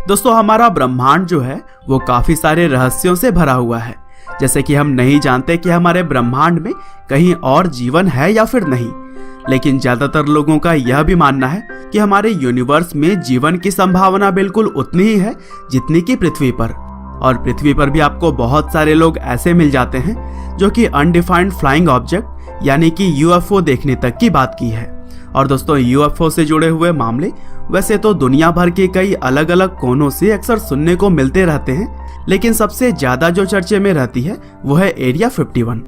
दोस्तों हमारा ब्रह्मांड जो है वो काफी सारे रहस्यों से भरा हुआ है। जैसे कि हम नहीं जानते कि हमारे ब्रह्मांड में कहीं और जीवन है या फिर नहीं, लेकिन ज्यादातर लोगों का यह भी मानना है कि हमारे यूनिवर्स में जीवन की संभावना बिल्कुल उतनी ही है जितनी कि पृथ्वी पर। और पृथ्वी पर भी आपको बहुत सारे लोग ऐसे मिल जाते हैं जो कि अनडिफाइंड फ्लाइंग ऑब्जेक्ट यानी कि यूएफओ देखने तक की बात की है। और दोस्तों यूएफओ से जुड़े हुए मामले वैसे तो दुनिया भर के कई अलग अलग कोनों से अक्सर सुनने को मिलते रहते हैं, लेकिन सबसे ज्यादा जो चर्चे में रहती है वो है एरिया 51।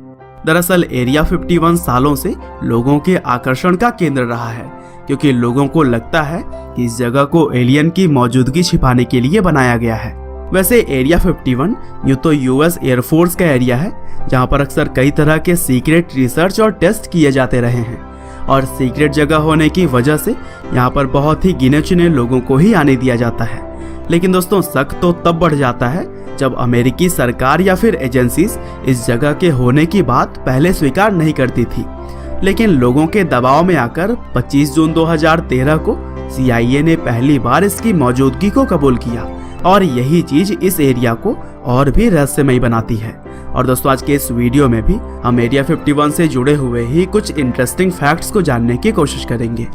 दरअसल एरिया 51 सालों से लोगों के आकर्षण का केंद्र रहा है, क्योंकि लोगों को लगता है कि इस जगह को एलियन की मौजूदगी छिपाने के लिए बनाया गया है। वैसे एरिया 51 यूं तो यूएस एयरफोर्स का एरिया है, जहां पर अक्सर कई तरह के सीक्रेट रिसर्च और टेस्ट किए जाते रहे हैं। और सीक्रेट जगह होने की वजह से यहाँ पर बहुत ही गिने चुने लोगों को ही आने दिया जाता है। लेकिन दोस्तों शक तो तब बढ़ जाता है जब अमेरिकी सरकार या फिर एजेंसीज इस जगह के होने की बात पहले स्वीकार नहीं करती थी, लेकिन लोगों के दबाव में आकर 25 जून 2013 को CIA ने पहली बार इसकी मौजूदगी को कबूल किया। और यही चीज इस एरिया को और भी रहस्यमयी बनाती है। और दोस्तों आज के इस वीडियो में भी हम एरिया 51 से जुड़े हुए ही कुछ इंटरेस्टिंग फैक्ट्स को जानने की कोशिश करेंगे।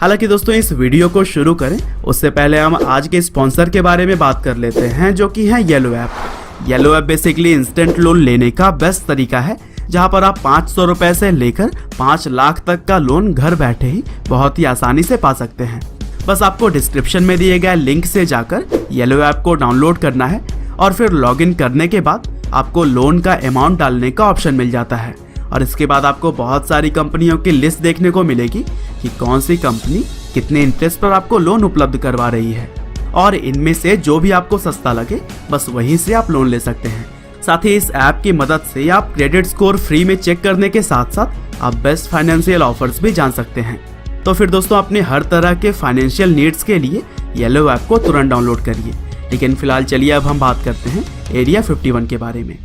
हालांकि दोस्तों इस वीडियो को शुरू करें उससे पहले हम आज के स्पॉन्सर के बारे में बात कर लेते हैं, जो कि है yellow app. Yellow app basically instant loan लेने का बेस्ट तरीका है, जहां पर आप 500 रुपए से लेकर 5 लाख तक का लोन घर बैठे ही बहुत ही आसानी से पा सकते हैं। बस आपको डिस्क्रिप्शन में दिए गए लिंक से जाकर येलो ऐप को डाउनलोड करना है और फिर लॉगिन करने के बाद आपको लोन का अमाउंट डालने का ऑप्शन मिल जाता है। और इसके बाद आपको बहुत सारी कंपनियों की लिस्ट देखने को मिलेगी कि कौन सी कंपनी कितने इंटरेस्ट पर आपको लोन उपलब्ध करवा रही है, और इनमें से जो भी आपको सस्ता लगे बस वहीं से आप लोन ले सकते हैं। साथ ही इस ऐप की मदद से आप क्रेडिट स्कोर फ्री में चेक करने के साथ साथ आप बेस्ट फाइनेंशियल ऑफर्स भी जान सकते हैं। तो फिर दोस्तों अपने हर तरह के फाइनेंशियल नीड्स के लिए येलो ऐप को तुरंत डाउनलोड करिए। लेकिन फिलहाल चलिए अब हम बात करते हैं एरिया 51 के बारे में।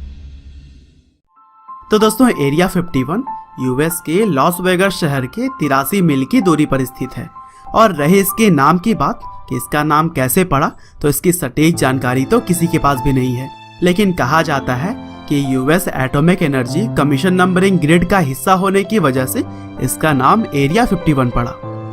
तो दोस्तों एरिया 51 यूएस के लॉस वेगास शहर के 83 मील की दूरी पर स्थित है। और रहे इसके नाम की बात कि इसका नाम कैसे पड़ा, तो इसकी सटीक जानकारी तो किसी के पास भी नहीं है। लेकिन कहा जाता है कि US atomic energy commission numbering grid का हिस्सा होने की वजह से इसका नाम एरिया 51 पड़ा।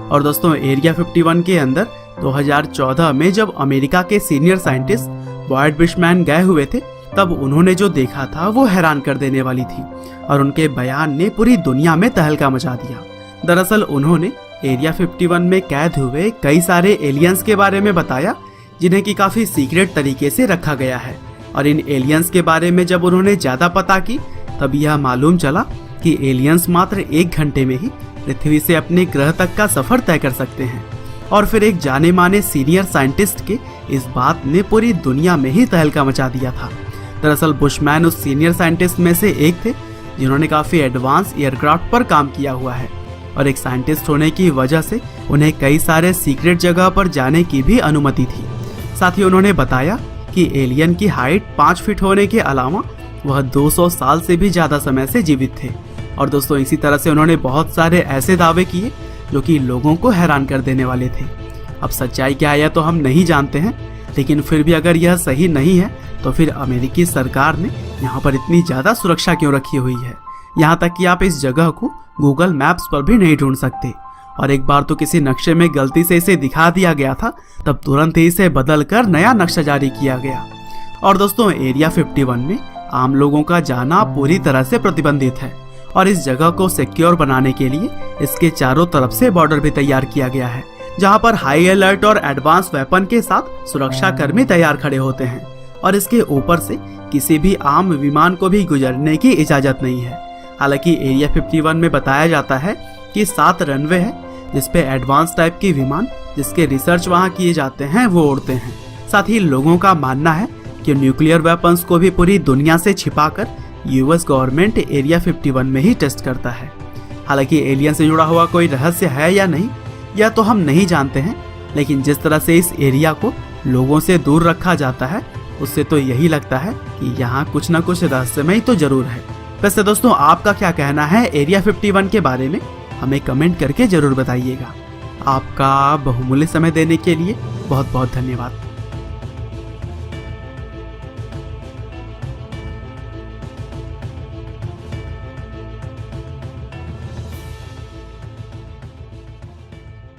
और दोस्तों एरिया 51 के अंदर 2014 में जब अमेरिका के सीनियर साइंटिस्ट बॉयड ब्रिशमैन गए हुए थे, तब उन्होंने जो देखा था वो हैरान कर देने वाली थी, और उनके बयान ने पूरी दुनिया में तहलका मचा दिया। दरअसल उन्होंने एरिया 51 में कैद हुए कई सारे एलियंस के बारे में बताया, जिन्हें की काफी सीक्रेट तरीके से रखा गया है। और इन एलियंस के बारे में जब उन्होंने ज्यादा पता की, तब यह मालूम चला कि एलियंस मात्र 1 घंटे में ही पृथ्वी से अपने ग्रह तक का सफर तय कर सकते हैं। और फिर एक जाने माने सीनियर साइंटिस्ट के इस बात ने पूरी दुनिया में ही तहलका मचा दिया था। दरअसल बुशमैन उस सीनियर साइंटिस्ट में से एक थे जिन्होंने काफी एडवांस एयरक्राफ्ट पर काम किया हुआ है, और एक साइंटिस्ट होने की वजह से उन्हें कई सारे सीक्रेट जगह पर जाने की भी अनुमति थी। साथ ही उन्होंने बताया कि एलियन की हाइट 5 फीट होने के अलावा वह 200 साल से भी ज्यादा समय से जीवित थे। और दोस्तों इसी तरह से उन्होंने बहुत सारे ऐसे दावे किए जो कि लोगों को हैरान कर देने वाले थे। अब सच्चाई क्या है तो हम नहीं जानते हैं, लेकिन फिर भी अगर यह सही नहीं है तो फिर अमेरिकी सरकार ने यहाँ पर इतनी ज्यादा सुरक्षा क्यों रखी हुई है। यहाँ तक कि आप इस जगह को गूगल मैप्स पर भी नहीं ढूंढ सकते। और एक बार तो किसी नक्शे में गलती से इसे दिखा दिया गया था, तब तुरंत ही इसे बदलकर नया नक्शा जारी किया गया। और दोस्तों एरिया 51 में आम लोगों का जाना पूरी तरह से प्रतिबंधित है, और इस जगह को सिक्योर बनाने के लिए इसके चारों तरफ से बॉर्डर भी तैयार किया गया है, जहां पर हाई अलर्ट और एडवांस वेपन के साथ सुरक्षा कर्मी तैयार खड़े होते हैं। और इसके ऊपर से किसी भी आम विमान को भी गुजरने की इजाजत नहीं है। हालांकि एरिया 51 में बताया जाता है कि 7 रनवे है जिसपे एडवांस टाइप के विमान जिसके रिसर्च वहां किए जाते हैं वो उड़ते हैं। साथ ही लोगों का मानना है कि न्यूक्लियर वेपन्स को भी पूरी दुनिया से छिपाकर यूएस गवर्नमेंट एरिया 51 में ही टेस्ट करता है। हालांकि एलियन से जुड़ा हुआ कोई रहस्य है या नहीं, यह तो हम नहीं जानते हैं, लेकिन जिस तरह से इस एरिया को लोगों से दूर रखा जाता है उससे तो यही लगता है कि यहाँ कुछ न कुछ रहस्यमय तो जरूर है। वैसे दोस्तों आपका क्या कहना है एरिया 51 के बारे में, हमें कमेंट करके जरूर बताइएगा। आपका बहुमूल्य समय देने के लिए बहुत बहुत धन्यवाद।